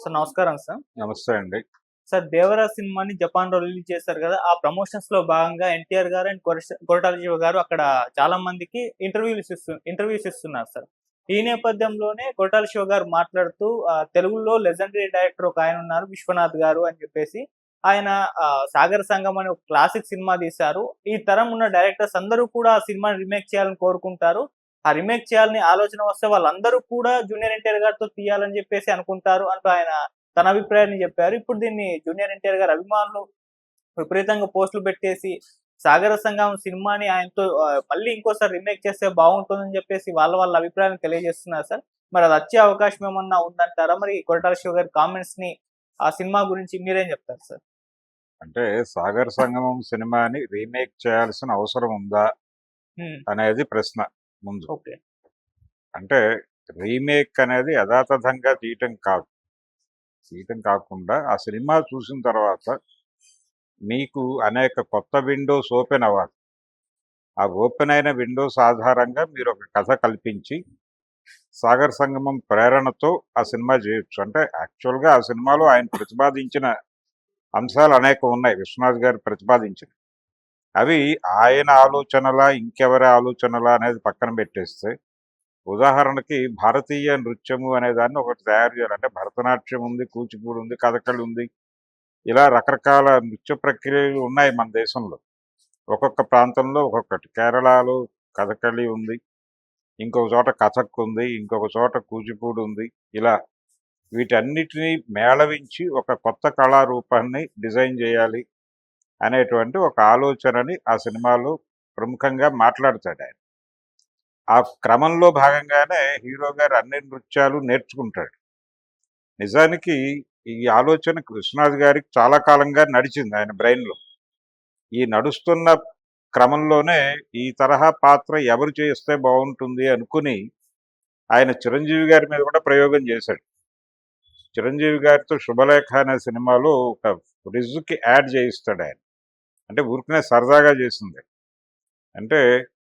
Sir నమస్కారం sir. నమస్తే అండి. సార్ 'దేవరా' సినిమాని జపాన్‌లో రిలీజ్ చేశారు గదా! ఆ ప్రమోషన్స్‌లో భాగంగా ఎన్టీఆర్ గారు అండ్ కొరటాల శివ గారు అక్కడ చాలా మందికి ఇంటర్వ్యూస్ ఇస్తున్నారు సార్. ఈ నేపథ్యంలోనే కొరటాల శివ గారు మాట్లాడుతూ తెలుగులో లెజెండరీ డైరెక్టర్ ఒకాయనున్నారు 'విశ్వనాథ్' గారు అని చెప్పేసి ఆయన 'సాగర సంగమం' అనే ఒక క్లాసిక్ సినిమా తీశారు. ఈ తరం ఉన్న డైరెక్టర్స్ అందరూ కూడా ఆ సినిమాని రీమేక్ చేయాలని కోరుకుంటారు. ఆ రీమేక్ చేయాలని ఆలోచన వస్తే వాళ్ళందరూ కూడా జూనియర్ ఎన్టీఆర్ గారితో తీయాలని జెప్పేసి అనుకుంటారు అంటూ ఆయన తన అభిప్రాయాన్ని చెప్పారు. ఇప్పుడు దీన్ని జూనియర్ ఎన్టీఆర్ గారి అభిమానులు విపరీతంగా పోస్టులు పెట్టేసి 'సాగర సంగమం' సినిమాని ఆయనతో మళ్ళీ ఇంకోసారి రీమేక్ చేస్తే బాగుంటుందని చెప్పేసి వాళ్ళ అభిప్రాయాన్ని తెలియజేస్తున్నారు సార్. మరి అది వచ్చే అవకాశం ఏమన్నా ఉందంటారా? మరి కొరటాల శివ గారి కామెంట్స్‌ని ఆ సినిమా గురించి మీరేం చెప్తారు సార్? అంటే 'సాగర్ సంగమం' సినిమాని రీమేక్ చేయాల్సిన అవసరం ఉందా? హ్మ్. అనేది ప్రశ్న ముందు. ఓకే. అంటే రీమేక్ అనేది యథాతథంగా తీయటం కాకుండా ఆ సినిమా చూసిన తర్వాత మీకు అనేక కొత్త విండోస్ ఓపెన్ అవ్వాలి. ఆ ఓపెన్ అయిన విండోస్ ఆధారంగా మీరు ఒక కథ కల్పించి 'సాగర్ సంగమం' ప్రేరణతో ఆ సినిమా చేయొచ్చు. అంటే యాక్చువల్‌గా ఆ సినిమాలో ఆయన ప్రతిపాదించిన అంశాలు అనేకం ఉన్నాయి. విశ్వనాథ్ గారు ప్రతిపాదించినవి. అవి ఆయన ఆలోచనలా, ఇంకెవరి ఆలోచనలా అనేది పక్కన పెట్టేస్తే, ఉదాహరణకి భారతీయ నృత్యము అనే దాన్ని ఒకటి తయారు చేయాలి. అంటే భరతనాట్యం ఉంది, కూచిపూడి ఉంది, కథకళి ఉంది. ఇలా రకరకాల నృత్య ప్రక్రియలు ఉన్నాయి మన దేశంలో. ఒక్కొక్క ప్రాంతంలో ఒక్కొక్కటి. కేరళలో కథకళి ఉంది. ఇంకొక చోట కథక్ ఉంది. ఇంకొక చోట కూచిపూడి ఉంది. ఇలా వీటన్నిటిని మేళవించి ఒక కొత్త కళారూపాన్ని డిజైన్ చేయాలి అనేటువంటి ఒక ఆలోచనని ఆ సినిమాలో ప్రముఖంగా మాట్లాడతాడాయన. ఆ క్రమంలో భాగంగానే హీరో గారు అన్ని నృత్యాలు నేర్చుకుంటాడు. నిజానికి ఈ ఆలోచన విశ్వనాథ్ గారికి చాలా కాలంగా నడిచింది ఆయన బ్రెయిన్‌లో. ఈ నడుస్తున్న క్రమంలోనే ఈ తరహా పాత్ర ఎవరు చేస్తే బావుంటుంది అనుకుని ఆయన చిరంజీవి గారి మీద కూడా ప్రయోగం చేశాడు. చిరంజీవి గారితో 'శుభలేఖ' అనే సినిమాలో ఒక రిజ్‌కి యాడ్ చేయిస్తాడాయన. అంటే ఊరికనే సరదాగా చేసింది. అంటే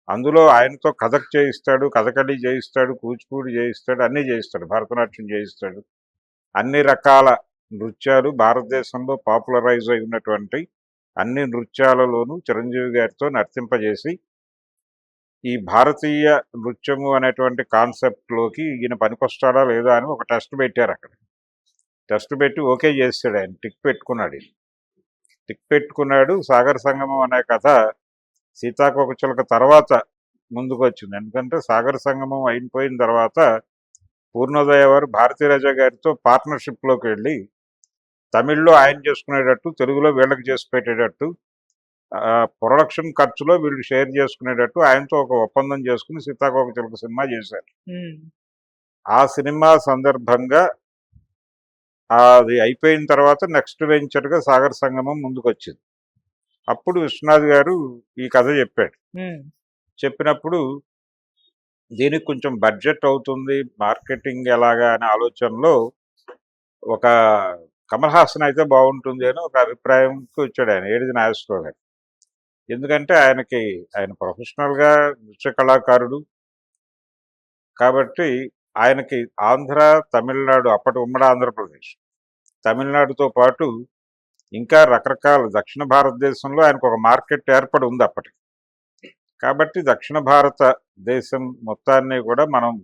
అందులో ఆయనతో కథక్ చేయిస్తాడు, కథకళి చేయిస్తాడు, కూచిపూడి చేయిస్తాడు, అన్నీ చేయిస్తాడు. భరతనాట్యం చేయిస్తాడు. అన్ని రకాల నృత్యాలు భారతదేశంలో పాపులరైజ్ అయి ఉన్నటువంటి అన్ని నృత్యాలలోనూ చిరంజీవి గారితో నర్తింపజేసి, ఈ భారతీయ నృత్యము అనేటువంటి కాన్సెప్ట్‌లోకి ఈయన పనికొస్తాడా లేదా అని ఒక టెస్ట్ పెట్టారక్కడ. టెస్ట్ పెట్టి ఓకే చేసాడు ఆయన. టిక్ పెట్టుకున్నాడు. టిక్ పెట్టుకున్నాడు. 'సాగర సంగమం' అనే కథ 'సీతాకోకచిలక' తర్వాత ముందుకొచ్చింది. ఎందుకంటే 'సాగర సంగమం' అయిపోయిన తర్వాత పూర్ణోదయ వారు భారతీరాజా గారితో పార్ట్నర్‌షిప్‌లోకి వెళ్ళి తమిళ్‌లో ఆయన చేసుకునేటట్టు, తెలుగులో వీళ్ళకి చేసి పెట్టేటట్టు, ప్రొడక్షన్ ఖర్చులో వీళ్ళు షేర్ చేసుకునేటట్టు ఆయనతో ఒక ఒప్పందం చేసుకుని 'సీతాకోకచిలక' సినిమా చేశారు. హ్మ్. ఆ సినిమా సందర్భంగా అది అయిపోయిన తర్వాత నెక్స్ట్ వెంచర్‌గా 'సాగర సంగమం' ముందుకొచ్చింది. అప్పుడు విశ్వనాథ్ గారు ఈ కథ చెప్పాడు. హ్మ్. చెప్పినప్పుడు దీనికి కొంచెం బడ్జెట్ అవుతుంది, మార్కెటింగ్ ఎలాగా అనే ఆలోచనలో ఒక కమల్ హాసన్ అయితే బాగుంటుంది అని ఒక అభిప్రాయంకి వచ్చాడు ఆయన. ఏడిది నాగేశ్వరరావు గారు. ఎందుకంటే ఆయన ప్రొఫెషనల్‌గా నృత్య కళాకారుడు. కాబట్టి ఆయనకి ఆంధ్ర, తమిళనాడు అప్పటి ఉమ్మడి ఆంధ్రప్రదేశ్. తమిళనాడుతో పాటు ఇంకా రకరకాల దక్షిణ భారతదేశంలో ఆయనకు ఒక మార్కెట్ ఏర్పడి ఉంది అప్పటికి. కాబట్టి దక్షిణ భారతదేశం మొత్తాన్ని కూడా మనం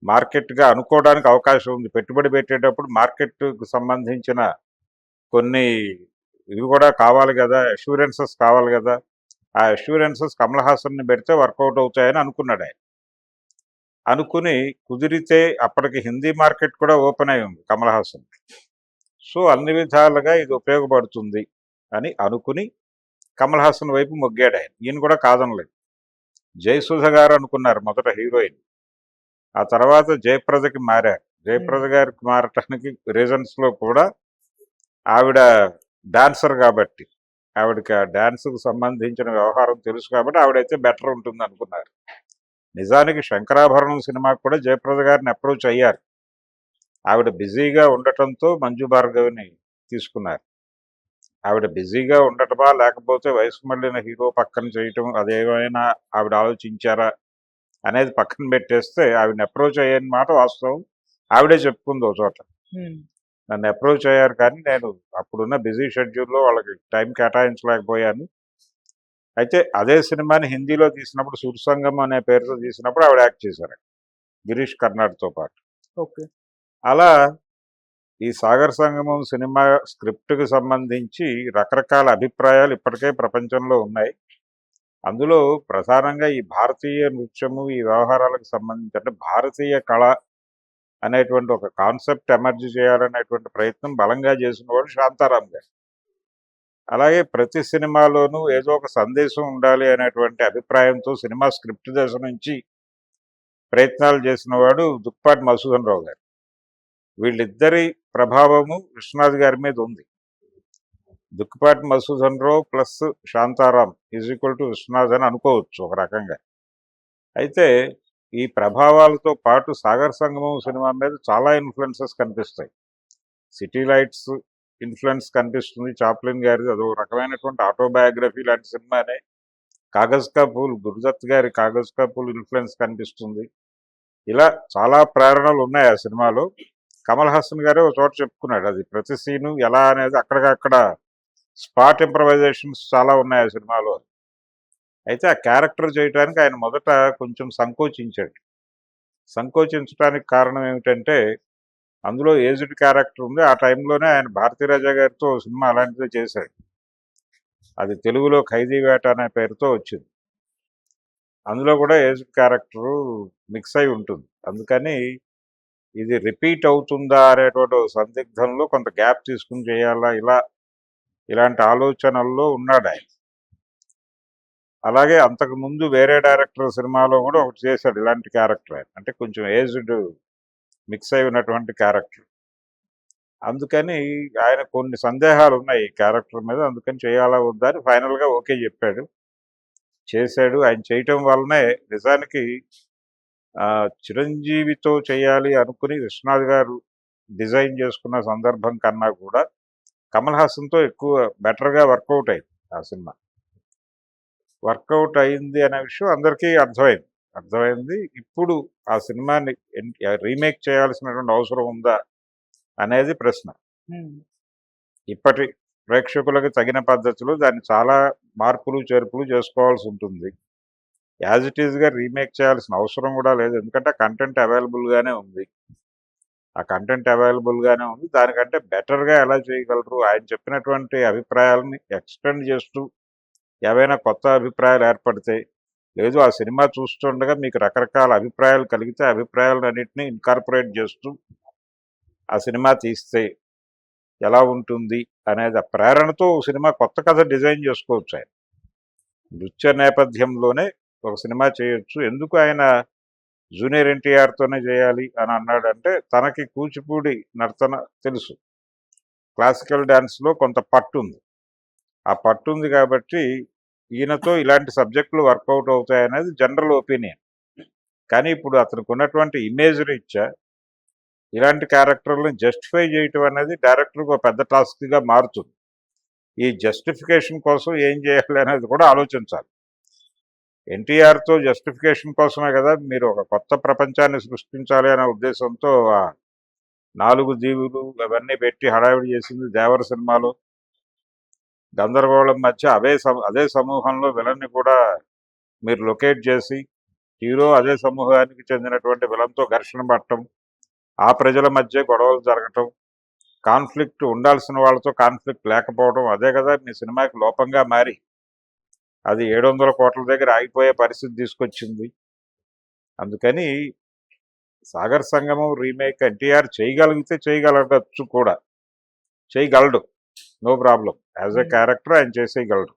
మార్కెట్‌గా అనుకోవడానికి అవకాశం ఉంది. పెట్టుబడి పెట్టేటప్పుడు మార్కెట్‌కు సంబంధించిన కొన్ని ఇవి కూడా కావాలి గదా! అష్యూరెన్సెస్ కావాలి గదా! ఆ అష్యూరెన్సెస్ కమల్ హాసన్‌ని పెడితే వర్కౌట్ అవుతాయని అనుకున్నాడాయన. అనుకుని కుదిరితే అప్పటికి హిందీ మార్కెట్ కూడా ఓపెన్ అయి ఉంది కమల్ హాసన్‌కి. సో, అన్ని విధాలుగా ఇది ఉపయోగపడుతుంది అని అనుకుని కమల్ హాసన్ వైపు మొగ్గాడాయన. ఈయన కూడా కాదనలేదు. జయసుధ గారు అనుకున్నారు మొదట హీరోయిన్. ఆ తర్వాత జయప్రదకి మారారు. హ్మ్. జయప్రద గారికి మారటానికి రీజన్స్‌లో కూడా ఆవిడ డాన్సర్ కాబట్టి, ఆవిడకి ఆ డాన్స్‌కు సంబంధించిన వ్యవహారం తెలుసు కాబట్టి ఆవిడైతే బెటర్ ఉంటుందనుకున్నారు. నిజానికి 'శంకరాభరణం' సినిమాకి కూడా జయప్రద గారిని అప్రోచ్ అయ్యారు. ఆవిడ బిజీగా ఉండటంతో మంజు భార్గవిని తీసుకున్నారు. ఆవిడ బిజీగా ఉండటమా, లేకపోతే వయసు మళ్ళిన హీరో పక్కన చేయటం అదేమైనా ఆవిడ ఆలోచించారా అనేది పక్కన పెట్టేస్తే ఆవిడని అప్రోచ్ అయ్యని మాట వాస్తవం. ఆవిడే చెప్పుకుంది ఓ చోట. హ్మ్. నన్ను అప్రోచ్ అయ్యారు, కానీ నేను అప్పుడున్న బిజీ షెడ్యూల్లో వాళ్ళకి టైం కేటాయించలేకపోయాను. అయితే అదే సినిమాని హిందీలో తీసినప్పుడు 'సురసంగం' అనే పేరుతో తీసినప్పుడు ఆవిడ యాక్ట్ చేశారు, గిరీష్ కర్నాడ్‌తో పాటు. ఓకే. అలా ఈ 'సాగర్ సంగమం' సినిమా స్క్రిప్ట్‌కి సంబంధించి రకరకాల అభిప్రాయాలు ఇప్పటికే ప్రపంచంలో ఉన్నాయి. అందులో ప్రధానంగా ఈ భారతీయ నృత్యము, ఈ వ్యవహారాలకు సంబంధించి అంటే భారతీయ కళ అనేటువంటి ఒక కాన్సెప్ట్ ఎమర్జ్ చేయాలనేటువంటి ప్రయత్నం బలంగా చేసినవాడు శాంతారాం గారు. అలాగే ప్రతి సినిమాలోనూ ఏదో ఒక సందేశం ఉండాలి అనేటువంటి అభిప్రాయంతో సినిమా స్క్రిప్ట్ దశ నుంచి ప్రయత్నాలు చేసినవాడు దుక్పాటి మధుసూదన్ రావు గారు. వీళ్ళిద్దరి ప్రభావము విశ్వనాథ్ గారి మీద ఉంది. Dukkipati Madhusudan Rao plus Shantaram is equal to Vishwanath అని అనుకోవచ్చు ఒక రకంగా. అయితే ఈ ప్రభావాలతో పాటు 'సాగర్ సంగమం' సినిమా మీద చాలా ఇన్ఫ్లుయెన్సెస్ కనిపిస్తాయి. 'సిటీ లైట్స్' ఇన్ఫ్లుయెన్స్ కనిపిస్తుంది, చాప్లిన్ గారిది అదో రకమైనటువంటి ఆటోబయోగ్రఫీ లాంటి సినిమానే. 'కాగజ్ కా ఫూల్' గురుదత్ గారి 'కాగజ్ కా ఫూల్' ఇన్ఫ్లుయెన్స్ కనిపిస్తుంది. ఇలా చాలా ప్రేరణలు ఉన్నాయి ఆ సినిమాలో. కమల్ హాసన్ గారే ఒక చోట చెప్పుకున్నాడు, అది ప్రతి సీను ఎలా అనేది అక్కడికక్కడ స్పాట్ ఇంప్రవైజేషన్స్ చాలా ఉన్నాయి ఆ సినిమాలో. అయితే ఆ క్యారెక్టర్ చేయడానికి ఆయన మొదట కొంచెం సంకోచించాడు. సంకోచించడానికి కారణం ఏమిటంటే అందులో ఏజ్డ్ క్యారెక్టర్ ఉంది. ఆ టైంలోనే ఆయన భారతీరాజా గారితో సినిమా అలాంటిదే చేశాడు. అది తెలుగులో 'ఖైదీ వేట' అనే పేరుతో వచ్చింది. అందులో కూడా ఏజ్డ్ క్యారెక్టరు మిక్స్ అయి ఉంటుంది. అందుకని ఇది రిపీట్ అవుతుందా అనేటువంటి ఒక సందిగ్ధంలో కొంత గ్యాప్ తీసుకుని చేయాలా, ఇలాంటి ఆలోచనల్లో ఉన్నాడు ఆయన. అలాగే అంతకుముందు వేరే డైరెక్టర్ సినిమాలో కూడా ఒకటి చేశాడు ఇలాంటి క్యారెక్టర్ ఆయన, అంటే కొంచెం ఏజ్డ్ మిక్స్ అయి ఉన్నటువంటి క్యారెక్టర్. అందుకని ఆయన కొన్ని సందేహాలు ఉన్నాయి ఈ క్యారెక్టర్ మీద, అందుకని చేయాలా వద్దా అని ఫైనల్గా ఓకే చెప్పాడు, చేశాడు. ఆయన చేయటం వల్లనే నిజానికి చిరంజీవితో చేయాలి అనుకుని విశ్వనాథ్ గారు డిజైన్ చేసుకున్న సందర్భం కన్నా కూడా కమల్ హాసన్తో ఎక్కువ బెటర్గా వర్కౌట్ అయింది ఆ సినిమా. వర్కౌట్ అయింది అనే విషయం అందరికీ అర్థమైంది. ఇప్పుడు ఆ సినిమాని రీమేక్ చేయాల్సినటువంటి అవసరం ఉందా అనేది ప్రశ్న. ఇప్పటి ప్రేక్షకులకు తగిన పద్ధతిలో దాన్ని చాలా మార్పులు చేర్పులు చేసుకోవాల్సి ఉంటుంది. యాజ్ ఇట్ ఈజ్గా రీమేక్ చేయాల్సిన అవసరం కూడా లేదు, ఎందుకంటే కంటెంట్ అవైలబుల్గానే ఉంది. ఆ కంటెంట్ అవైలబుల్గానే ఉంది. దానికంటే బెటర్గా ఎలా చేయగలరు, ఆయన చెప్పినటువంటి అభిప్రాయాలని ఎక్స్టెండ్ చేస్తూ ఏవైనా కొత్త అభిప్రాయాలు ఏర్పడితే, లేదు ఆ సినిమా చూస్తుండగా మీకు రకరకాల అభిప్రాయాలు కలిగితే అభిప్రాయాలన్నింటినీ ఇన్కార్పొరేట్ చేస్తూ ఆ సినిమా తీస్తే ఎలా ఉంటుంది అనేది ఆ ప్రేరణతో సినిమా కొత్త కథ డిజైన్ చేసుకోవచ్చు. ఆయన నృత్య నేపథ్యంలోనే ఒక సినిమా చేయొచ్చు. ఎందుకు ఆయన జూనియర్ ఎన్టీఆర్తోనే చేయాలి అని అన్నాడంటే, తనకి కూచిపూడి నర్తన తెలుసు, క్లాసికల్ డ్యాన్స్లో కొంత పట్టు ఉంది. ఆ పట్టు ఉంది కాబట్టి ఈయనతో ఇలాంటి సబ్జెక్టులు వర్కౌట్ అవుతాయనేది జనరల్ ఒపీనియన్. కానీ ఇప్పుడు అతనికి ఉన్నటువంటి ఇమేజ్ రీత్యా ఇలాంటి క్యారెక్టర్లను జస్టిఫై చేయటం అనేది డైరెక్టర్కి ఒక పెద్ద టాస్క్గా మారుతుంది. ఈ జస్టిఫికేషన్ కోసం ఏం చేయాలి అనేది కూడా ఆలోచించాలి. ఎన్టీఆర్తో జస్టిఫికేషన్ కోసమే కదా మీరు ఒక కొత్త ప్రపంచాన్ని సృష్టించాలి అనే ఉద్దేశంతో ఆ 4 దీవులు అవన్నీ పెట్టి హడావిడి చేసింది దేవర సినిమాలో. గందరగోళం మధ్య అదే సమూహంలో విలన్ని కూడా మీరు లొకేట్ చేసి హీరో అదే సమూహానికి చెందినటువంటి విలన్తో ఘర్షణ పడటం, ఆ ప్రజల మధ్య గొడవలు జరగటం, కాన్ఫ్లిక్ట్ ఉండాల్సిన వాళ్ళతో కాన్ఫ్లిక్ట్ లేకపోవడం, అదే కదా మీ సినిమాకి లోపంగా మారి అది 700 కోట్ల దగ్గర ఆగిపోయే పరిస్థితి తీసుకొచ్చింది. అందుకని 'సాగర్ సంగమం' రీమేక్ ఎన్టీఆర్ చేయగలిగితే చేయగలగచ్చు కూడా, చేయగలడు, no problem. As a character ఆయన చేసేయగలడు.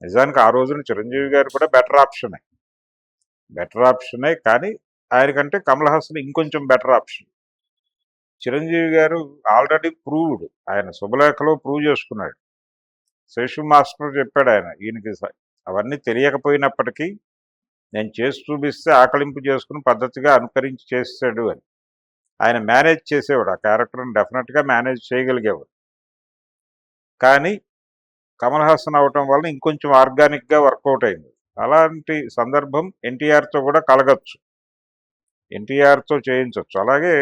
నిజానికి ఆ రోజున చిరంజీవి గారు కూడా బెటర్ ఆప్షనే, కానీ ఆయనకంటే కమల్ హాసన్ ఇంకొంచెం బెటర్ ఆప్షన్. చిరంజీవి గారు ఆల్రెడీ ప్రూవ్డ్, ఆయన శుభలేఖలో ప్రూవ్ చేసుకున్నాడు. శేషు మాస్టర్ చెప్పాడు ఆయన, ఈయనకి అవన్నీ తెలియకపోయినప్పటికీ నేను చేసి చూపిస్తే ఆకలింపు చేసుకుని పద్ధతిగా అనుకరించి చేసాడు అని. ఆయన మేనేజ్ చేసేవాడు, ఆ క్యారెక్టర్ని డెఫినెట్గా మేనేజ్ చేయగలిగేవాడు. కానీ కమల్ హాసన్ అవటం వల్ల ఇంకొంచెం ఆర్గానిక్గా వర్కౌట్ అయింది. అలాంటి సందర్భం ఎన్టీఆర్తో కూడా కలగచ్చు, ఎన్టీఆర్తో చేయించవచ్చు. అలాగే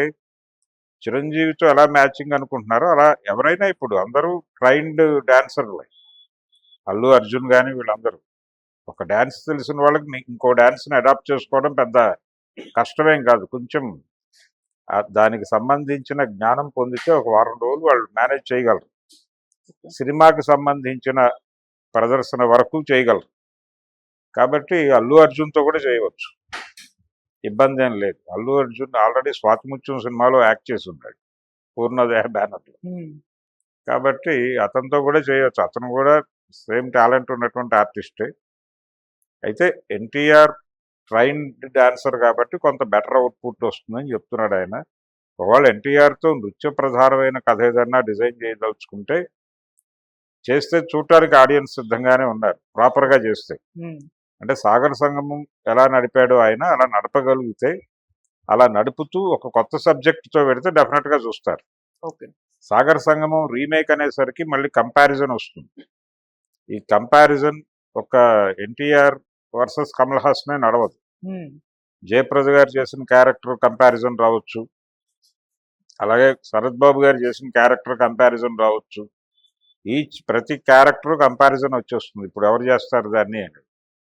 చిరంజీవితో ఎలా మ్యాచింగ్ అనుకుంటున్నారో అలా ఎవరైనా ఇప్పుడు అందరూ ట్రైన్డ్ డాన్సర్లే. అల్లు అర్జున్ కానీ వీళ్ళందరూ ఒక డాన్స్ తెలిసిన వాళ్ళకి ఇంకో డాన్స్ని అడాప్ట్ చేసుకోవడం పెద్ద కష్టమేం కాదు. కొంచెం దానికి సంబంధించిన జ్ఞానం పొందితే ఒక వారం రోజులు వాళ్ళు మేనేజ్ చేయగలరు. సినిమాకి సంబంధించిన ప్రదర్శన వరకు చేయగలరు. కాబట్టి అల్లు అర్జున్తో కూడా చేయవచ్చు, ఇబ్బంది ఏం లేదు. అల్లు అర్జున్ ఆల్రెడీ స్వాతిముత్యం సినిమాలో యాక్ట్ చేసి ఉన్నాడు పూర్ణోదయ బ్యానర్లో. కాబట్టి అతనితో కూడా చేయవచ్చు. అతను కూడా సేమ్ టాలెంట్ ఉన్నటువంటి ఆర్టిస్టే. అయితే ఎన్టీఆర్ ట్రైన్డ్ డాన్సర్ కాబట్టి కొంత బెటర్ అవుట్పుట్ వస్తుందని చెప్తున్నాడు ఆయన. ఒకవేళ ఎన్టీఆర్తో నృత్య ప్రధానమైన కథ ఏదన్నా డిజైన్ చేయదలుచుకుంటే చేస్తే చూడటానికి ఆడియన్స్ సిద్ధంగానే ఉన్నారు ప్రాపర్గా చేస్తే. అంటే సాగర సంగమం ఎలా నడిపాడో ఆయన అలా నడపగలిగితే, అలా నడుపుతూ ఒక కొత్త సబ్జెక్ట్తో పెడితే డెఫినెట్గా చూస్తారు. ఓకే. సాగర సంగమం రీమేక్ అనేసరికి మళ్ళీ కంపారిజన్ వస్తుంది. ఈ కంపారిజన్ ఒక ఎన్టీఆర్ వర్సెస్ కమల్ హాసనే నడవదు. జయప్రద గారు చేసిన క్యారెక్టర్ కంపారిజన్ రావచ్చు, అలాగే శరత్ బాబు గారు చేసిన క్యారెక్టర్ కంపారిజన్ రావచ్చు. ప్రతి క్యారెక్టర్ కంపారిజన్ వచ్చేస్తుంది. ఇప్పుడు ఎవరు చేస్తారు దాన్ని అని.